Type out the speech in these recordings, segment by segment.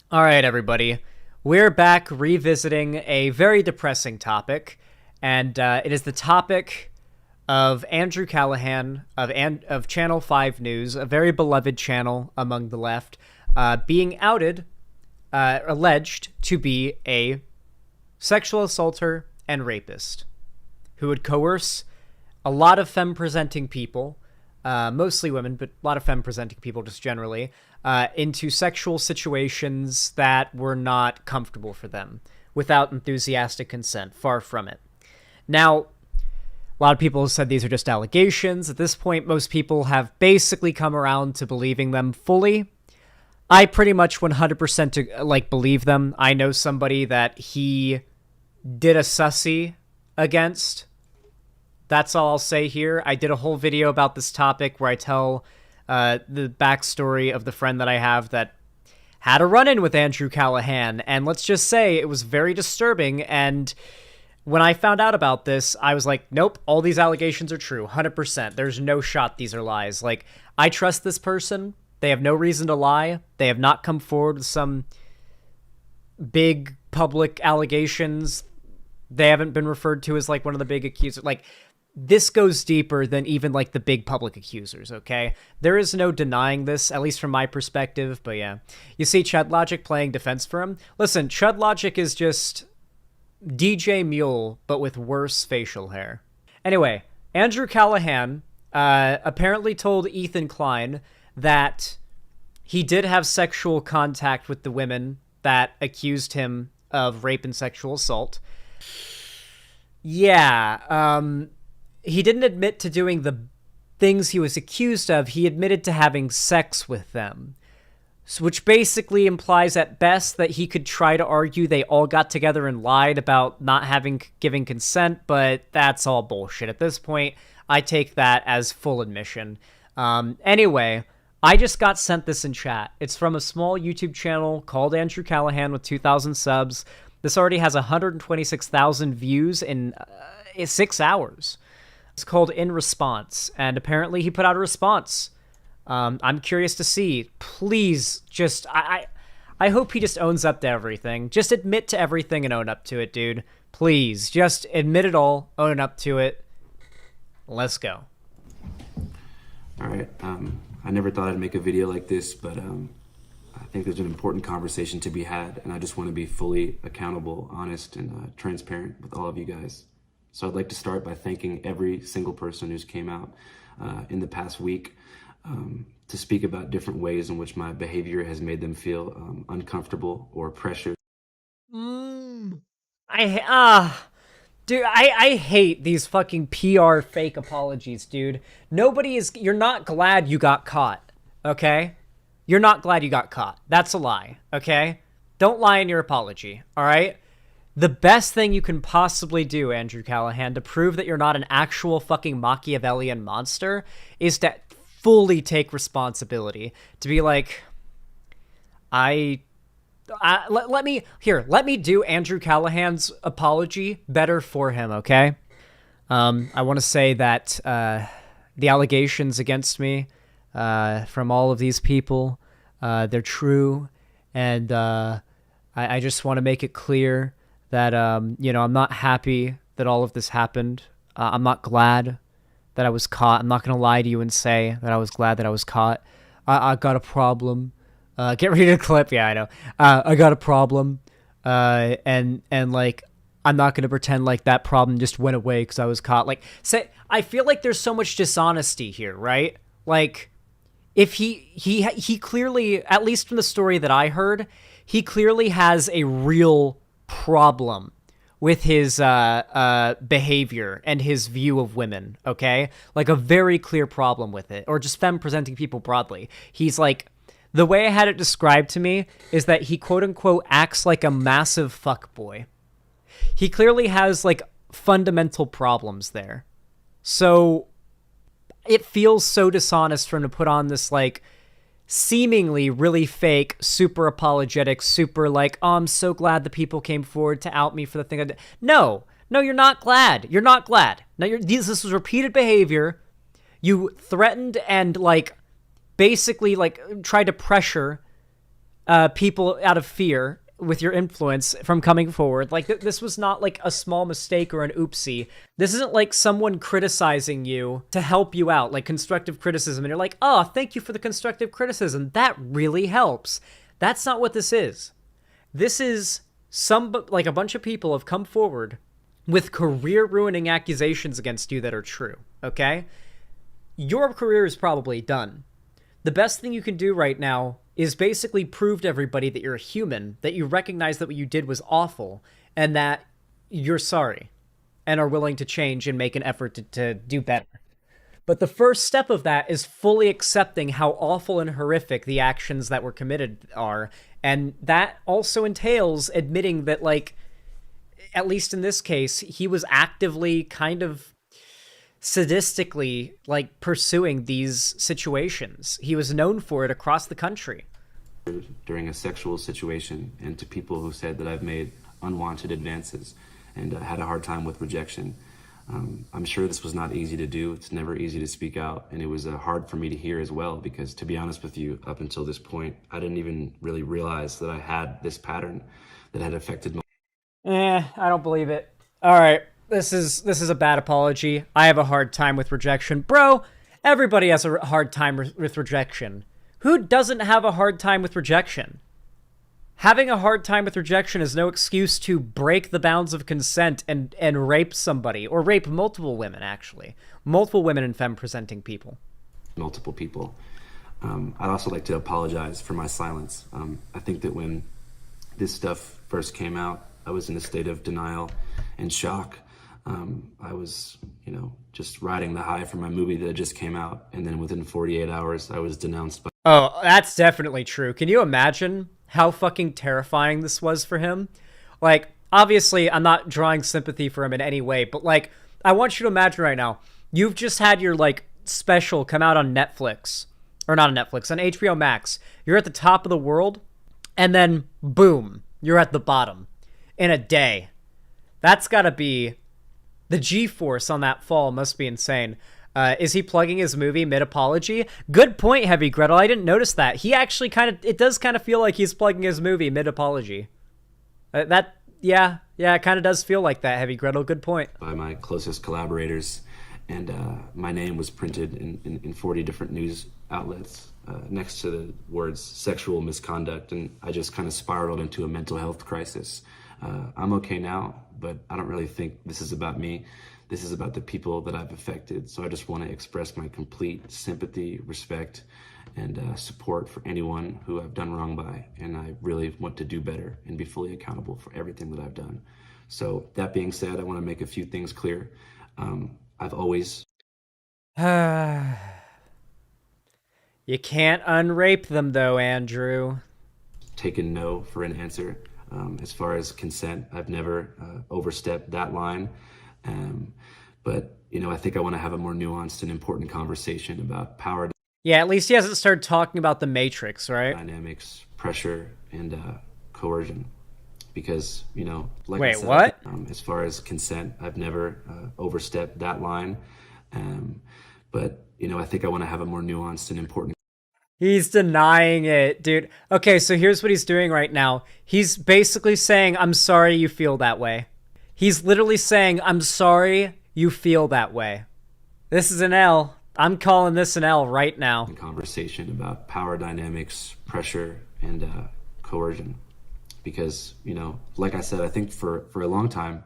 All right, everybody. We're back revisiting a very depressing topic, and it is the topic of Andrew Callaghan of Channel 5 News, a very beloved channel among the left, being outed, alleged to be a sexual assaulter and rapist who would coerce a lot of femme-presenting people, mostly women, but a lot of femme-presenting people just generally, into sexual situations that were not comfortable for them without enthusiastic consent. Far from it. Now, a lot of people have said these are just allegations. At this point, most people have basically come around to believing them fully. I pretty much 100% believe them. I know somebody that he did a sussy against. That's all I'll say here. I did a whole video about this topic where I tell the backstory of the friend that I have that had a run-in with Andrew Callaghan, and let's just say it was very disturbing. And when I found out about this, I was like, nope, all these allegations are true, 100%. There's no shot these are lies. Like, I trust this person. They have no reason to lie. They have not come forward with some big public allegations. They haven't been referred to as, like, one of the big accusers. Like, this goes deeper than even, like, the big public accusers, okay? There is no denying this, at least from my perspective, but yeah. You see Chud Logic playing defense for him? Listen, Chud Logic is just DJ Mule, but with worse facial hair. Anyway, Andrew Callaghan apparently told Ethan Klein that he did have sexual contact with the women that accused him of rape and sexual assault. Yeah, he didn't admit to doing the things he was accused of. He admitted to having sex with them, which basically implies at best that he could try to argue they all got together and lied about not giving consent, but that's all bullshit. At this point, I take that as full admission. Anyway, I just got sent this in chat. It's from a small YouTube channel called Andrew Callaghan with 2,000 subs. This already has 126,000 views in 6 hours. It's called In Response, and apparently he put out a response. I'm curious to see. Please, just I hope he just owns up to everything. Just admit to everything and own up to it, dude. Please, just admit it all, own up to it. Let's go. All right. I never thought I'd make a video like this, but I think there's an important conversation to be had, and I just want to be fully accountable, honest, and transparent with all of you guys. So I'd like to start by thanking every single person who's came out in the past week to speak about different ways in which my behavior has made them feel uncomfortable or pressured. Dude, I hate these fucking PR fake apologies, dude. You're not glad you got caught, okay? You're not glad you got caught. That's a lie, okay? Don't lie in your apology, all right? The best thing you can possibly do, Andrew Callaghan, to prove that you're not an actual fucking Machiavellian monster is to fully take responsibility. To be like, let me do Andrew Callaghan's apology better for him, okay? I want to say that the allegations against me from all of these people, they're true, and I just want to make it clear that, I'm not happy that all of this happened. I'm not glad that I was caught. I'm not going to lie to you and say that I was glad that I was caught. I got a problem. Get ready to clip. Yeah, I know. I got a problem. And like, I'm not going to pretend like that problem just went away because I was caught. Like, I feel like there's so much dishonesty here, right? Like, if he clearly, at least from the story that I heard, he clearly has a real problem with his behavior and his view of women, okay? Like, a very clear problem with it, or just femme-presenting people broadly. He's like, the way I had it described to me is that he quote-unquote acts like a massive fuckboy. He clearly has, like, fundamental problems there. So it feels so dishonest for him to put on this, like, seemingly really fake, super apologetic, super like, oh, I'm so glad the people came forward to out me for the thing I did. No, you're not glad. You're not glad. Now, this was repeated behavior. You threatened and, like, basically, like, tried to pressure people out of fear with your influence from coming forward. Like, this was not like a small mistake or an oopsie. This isn't like someone criticizing you to help you out, like constructive criticism, and you're like, oh, thank you for the constructive criticism. That really helps. That's not what this is. This is a bunch of people have come forward with career-ruining accusations against you that are true, okay? Your career is probably done. The best thing you can do right now is basically prove to everybody that you're a human, that you recognize that what you did was awful, and that you're sorry, and are willing to change and make an effort to do better. But the first step of that is fully accepting how awful and horrific the actions that were committed are, and that also entails admitting that, like, at least in this case, he was actively kind of sadistically, like, pursuing these situations. He was known for it across the country. During a sexual situation, and to people who said that I've made unwanted advances and had a hard time with rejection. I'm sure this was not easy to do. It's never easy to speak out, and it was hard for me to hear as well, because to be honest with you, up until this point, I didn't even really realize that I had this pattern that had affected my... I don't believe it. All right, this is a bad apology. I have a hard time with rejection. Bro, everybody has a hard time with rejection. Who doesn't have a hard time with rejection? Having a hard time with rejection is no excuse to break the bounds of consent and rape somebody, or rape multiple women, actually. Multiple women and femme-presenting people. Multiple people. I'd also like to apologize for my silence. I think that when this stuff first came out, I was in a state of denial and shock. I was, just riding the high from my movie that just came out, and then within 48 hours, I was denounced by... Oh, that's definitely true. Can you imagine how fucking terrifying this was for him? Like, obviously, I'm not drawing sympathy for him in any way, but, like, I want you to imagine right now, you've just had your, like, special come out on Netflix. Or not on Netflix, on HBO Max. You're at the top of the world, and then, boom, you're at the bottom. In a day. That's gotta be... The G-force on that fall must be insane. Is he plugging his movie mid-apology? Good point, Heavy Gretel. I didn't notice that. He actually it does kind of feel like he's plugging his movie mid-apology. Yeah, it kind of does feel like that, Heavy Gretel. Good point. By my closest collaborators, and my name was printed in 40 different news outlets next to the words sexual misconduct, and I just kind of spiraled into a mental health crisis. I'm okay now, but I don't really think this is about me. This is about the people that I've affected. So I just want to express my complete sympathy, respect, and support for anyone who I've done wrong by. And I really want to do better and be fully accountable for everything that I've done. So that being said, I want to make a few things clear. I've always... You can't unrape them though, Andrew. Taken no for an answer. As far as consent, I've never overstepped that line. But, I think I want to have a more nuanced and important conversation about power. Yeah, at least he hasn't started talking about the Matrix, right? Dynamics, pressure, and coercion. Because, like Wait, I said, what? As far as consent, I've never overstepped that line. But, I think I want to have a more nuanced and important... He's denying it, dude. Okay, so here's what he's doing right now. He's basically saying, I'm sorry you feel that way. He's literally saying, I'm sorry you feel that way. This is an L. I'm calling this an L right now. Conversation about power dynamics, pressure, and coercion. Because, like I said, I think for a long time...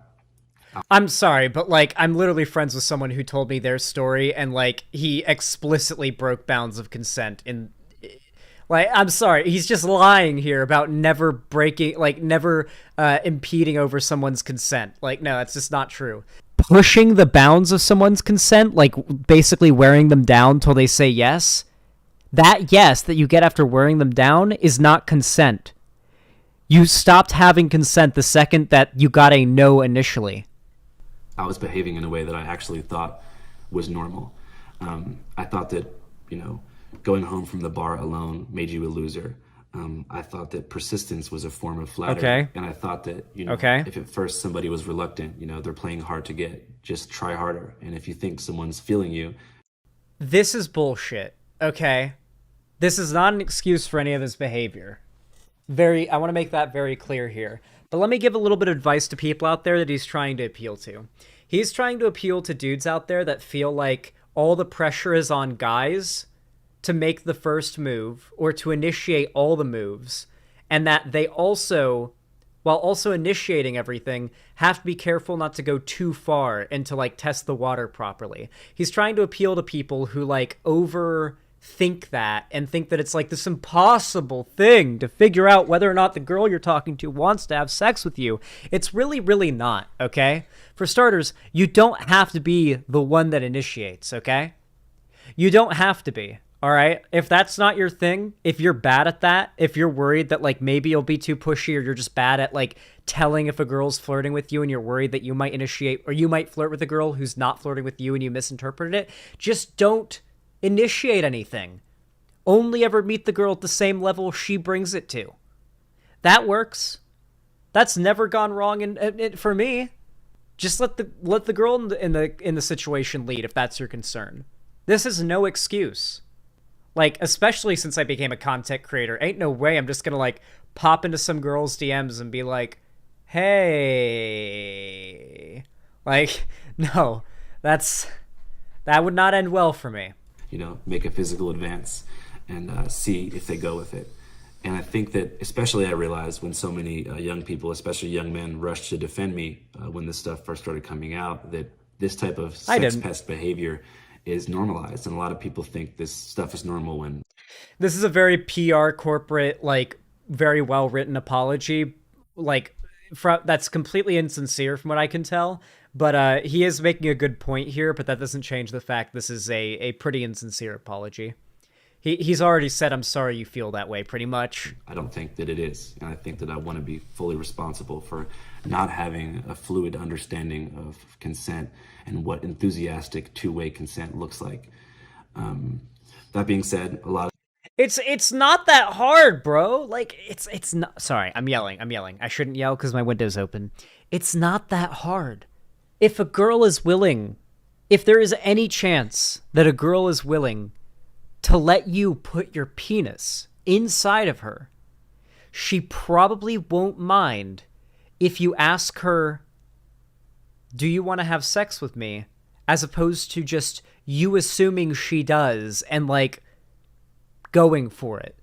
I'm sorry, but, like, I'm literally friends with someone who told me their story, and, like, he explicitly broke bounds of consent in... Like, I'm sorry, he's just lying here about never breaking, like, never impeding over someone's consent. Like, no, that's just not true. Pushing the bounds of someone's consent, like, basically wearing them down till they say yes, that yes that you get after wearing them down is not consent. You stopped having consent the second that you got a no initially. I was behaving in a way that I actually thought was normal. I thought that, going home from the bar alone made you a loser. I thought that persistence was a form of flattery. Okay. And I thought that, okay, if at first somebody was reluctant, they're playing hard to get, just try harder. And if you think someone's feeling you... This is bullshit, okay? This is not an excuse for any of his behavior. I want to make that very clear here. But let me give a little bit of advice to people out there that he's trying to appeal to. He's trying to appeal to dudes out there that feel like all the pressure is on guys to make the first move or to initiate all the moves, and that they also, while also initiating everything, have to be careful not to go too far and to like test the water properly. He's trying to appeal to people who like overthink that and think that it's like this impossible thing to figure out whether or not the girl you're talking to wants to have sex with you. It's really, really not, okay? For starters, you don't have to be the one that initiates, okay? You don't have to be. All right. If that's not your thing, if you're bad at that, if you're worried that like maybe you'll be too pushy or you're just bad at like telling if a girl's flirting with you and you're worried that you might initiate or you might flirt with a girl who's not flirting with you and you misinterpreted it, just don't initiate anything. Only ever meet the girl at the same level she brings it to. That works. That's never gone wrong for me. Just let the girl in the situation lead if that's your concern. This is no excuse. Like, especially since I became a content creator, ain't no way I'm just gonna, like, pop into some girl's DMs and be like, hey. Like, no. That would not end well for me. You know, make a physical advance and see if they go with it. And I think that, especially I realized when so many young people, especially young men, rushed to defend me when this stuff first started coming out, that this type of sex pest behavior is normalized, and a lot of people think this stuff is normal when this is a very PR corporate, like very well written apology, like that's completely insincere from what I can tell. But he is making a good point here, but that doesn't change the fact this is a pretty insincere apology. He's already said, I'm sorry you feel that way, pretty much. I don't think that it is. And I think that I want to be fully responsible for not having a fluid understanding of consent and what enthusiastic two-way consent looks like. That being said, a lot of it's not that hard, bro. Like, it's not... Sorry, I'm yelling. I shouldn't yell because my window's open. It's not that hard. If a girl is willing, if there is any chance that a girl is willing to let you put your penis inside of her, she probably won't mind if you ask her, do you want to have sex with me? As opposed to just you assuming she does and, like, going for it.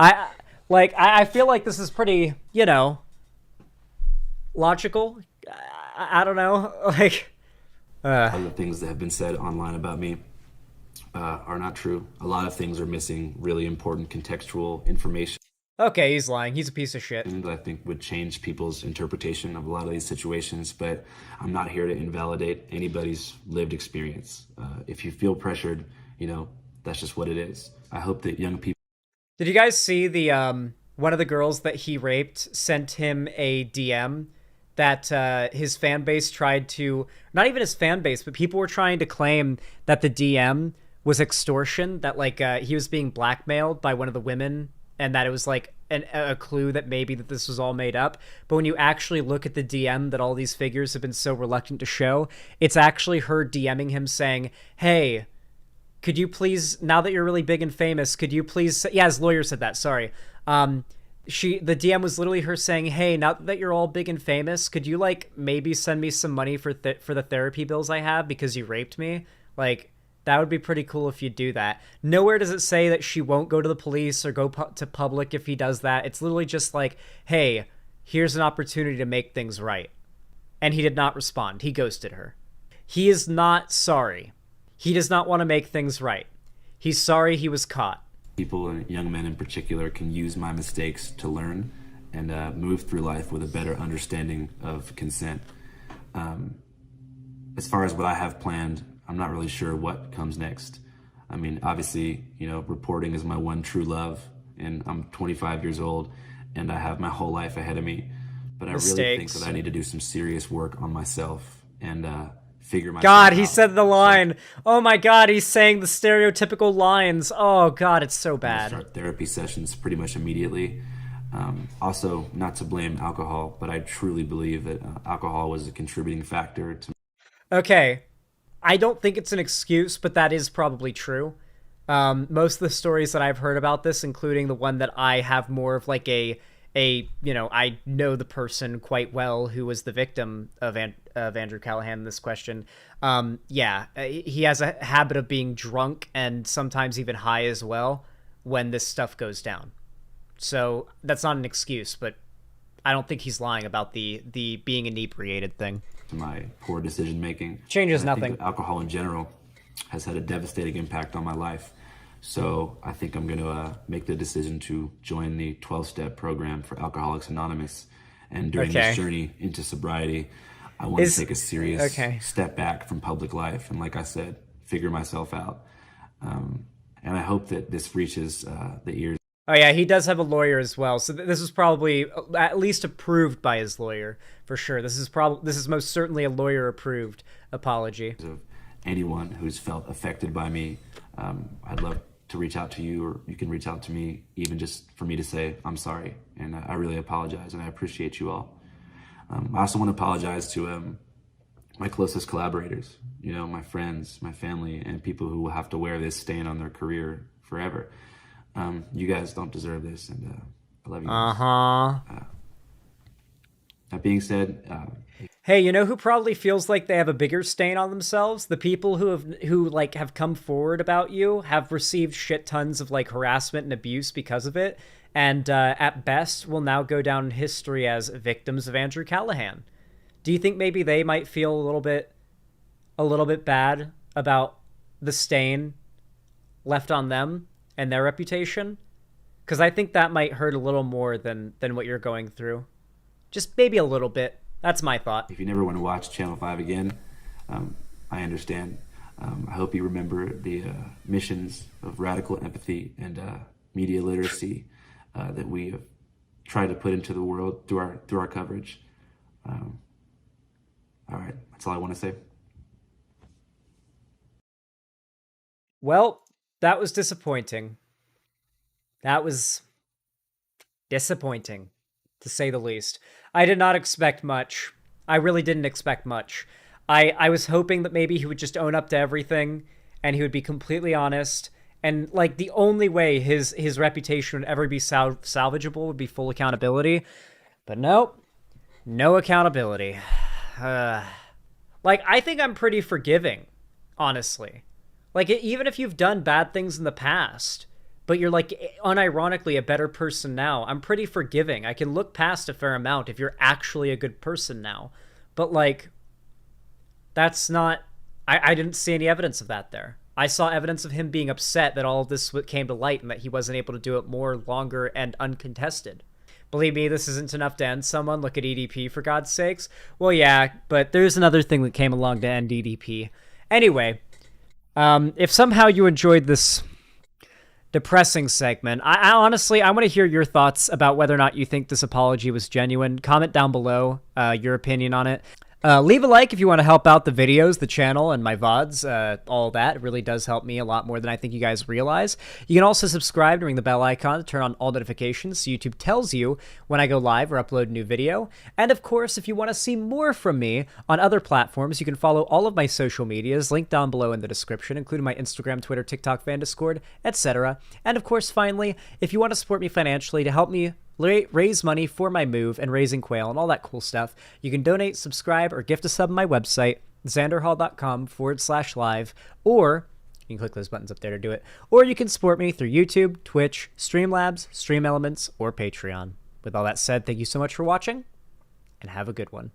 I feel like this is pretty, you know, logical. I don't know. Like, other things that have been said online about me are not true. A lot of things are missing really important contextual information. Okay, he's lying. He's a piece of shit. And I think would change people's interpretation of a lot of these situations, but I'm not here to invalidate anybody's lived experience. If you feel pressured, you know, that's just what it is. I hope that young people... Did you guys see the, one of the girls that he raped sent him a DM that his fan base tried to... Not even his fan base, but people were trying to claim that the DM was extortion, that, like, he was being blackmailed by one of the women, and that it was like a clue that maybe that this was all made up. But when you actually look at the DM that all these figures have been so reluctant to show, it's actually her DMing him saying, hey, could you please, now that you're really big and famous, could you please... Yeah, his lawyer said that, sorry. The DM was literally her saying, hey, now that you're all big and famous, could you, like, maybe send me some money for the therapy bills I have because you raped me? Like, that would be pretty cool if you do that. Nowhere does it say that she won't go to the police or go to public if he does that. It's literally just like, hey, here's an opportunity to make things right. And he did not respond. He ghosted her. He is not sorry. He does not want to make things right. He's sorry he was caught. People, and young men in particular, can use my mistakes to learn and move through life with a better understanding of consent. As far as what I have planned, I'm not really sure what comes next. I mean, obviously, you know, reporting is my one true love, and I'm 25 years old, and I have my whole life ahead of me. But I really think that I need to do some serious work on myself and figure myself out. God, he said the line. Oh my God, he's saying the stereotypical lines. Oh God, it's so bad. Start therapy sessions pretty much immediately. Also, not to blame alcohol, but I truly believe that alcohol was a contributing factor to... Okay. I don't think it's an excuse, but that is probably true. Most of the stories that I've heard about this, including the one that I have more of like I know the person quite well who was the victim of Andrew Callaghan in this question. He has a habit of being drunk and sometimes even high as well when this stuff goes down. So that's not an excuse, but I don't think he's lying about the being inebriated thing. To my poor decision making. Changes and I nothing. think alcohol in general has had a devastating impact on my life. So I think I'm going to make the decision to join the 12-step program for Alcoholics Anonymous. And during this journey into sobriety, I want to take a serious step back from public life. And like I said, figure myself out. And I hope that this reaches the ears. Oh yeah, he does have a lawyer as well. So this was probably at least approved by his lawyer for sure. This is most certainly a lawyer approved apology. Of anyone who's felt affected by me, I'd love to reach out to you, or you can reach out to me, even just for me to say I'm sorry and I really apologize and I appreciate you all. I also want to apologize to my closest collaborators, my friends, my family, and people who will have to wear this stain on their career forever. You guys don't deserve this, and I love you guys. That being said, hey, you know who probably feels like they have a bigger stain on themselves? The people who have come forward about you have received shit tons of like harassment and abuse because of it, and at best will now go down in history as victims of Andrew Callaghan. Do you think maybe they might feel a little bit bad about the stain left on them and their reputation? Because I think that might hurt a little more than what you're going through. Just maybe a little bit. That's my thought. If you never want to watch Channel 5 again, I understand. I hope you remember the missions of radical empathy and media literacy that we have tried to put into the world through our coverage. All right, that's all I want to say. Well, that was disappointing. That was disappointing, to say the least. I did not expect much. I really didn't expect much. I was hoping that maybe he would just own up to everything and he would be completely honest. And like the only way his reputation would ever be salvageable would be full accountability. But nope, no accountability. Like, I think I'm pretty forgiving, honestly. Like, even if you've done bad things in the past, but you're, like, unironically a better person now, I'm pretty forgiving. I can look past a fair amount if you're actually a good person now. But, like, that's not... I didn't see any evidence of that there. I saw evidence of him being upset that all of this came to light and that he wasn't able to do it more, longer, and uncontested. Believe me, this isn't enough to end someone. Look at EDP, for God's sakes. Well, yeah, but there's another thing that came along to end EDP. Anyway, if somehow you enjoyed this depressing segment, I honestly, I want to hear your thoughts about whether or not you think this apology was genuine. Comment down below your opinion on it. Leave a like if you want to help out the videos, the channel, and my VODs, all that. It really does help me a lot more than I think you guys realize. You can also subscribe and ring the bell icon to turn on all notifications so YouTube tells you when I go live or upload a new video. And of course, if you want to see more from me on other platforms, you can follow all of my social medias, linked down below in the description, including my Instagram, Twitter, TikTok, fan Discord, etc. And of course, finally, if you want to support me financially to help me raise money for my move and raising quail and all that cool stuff, you can donate, subscribe, or gift a sub on my website, xanderhall.com/live, or you can click those buttons up there to do it, or you can support me through YouTube, Twitch, Streamlabs, Stream Elements, or Patreon. With all that said, thank you so much for watching, and have a good one.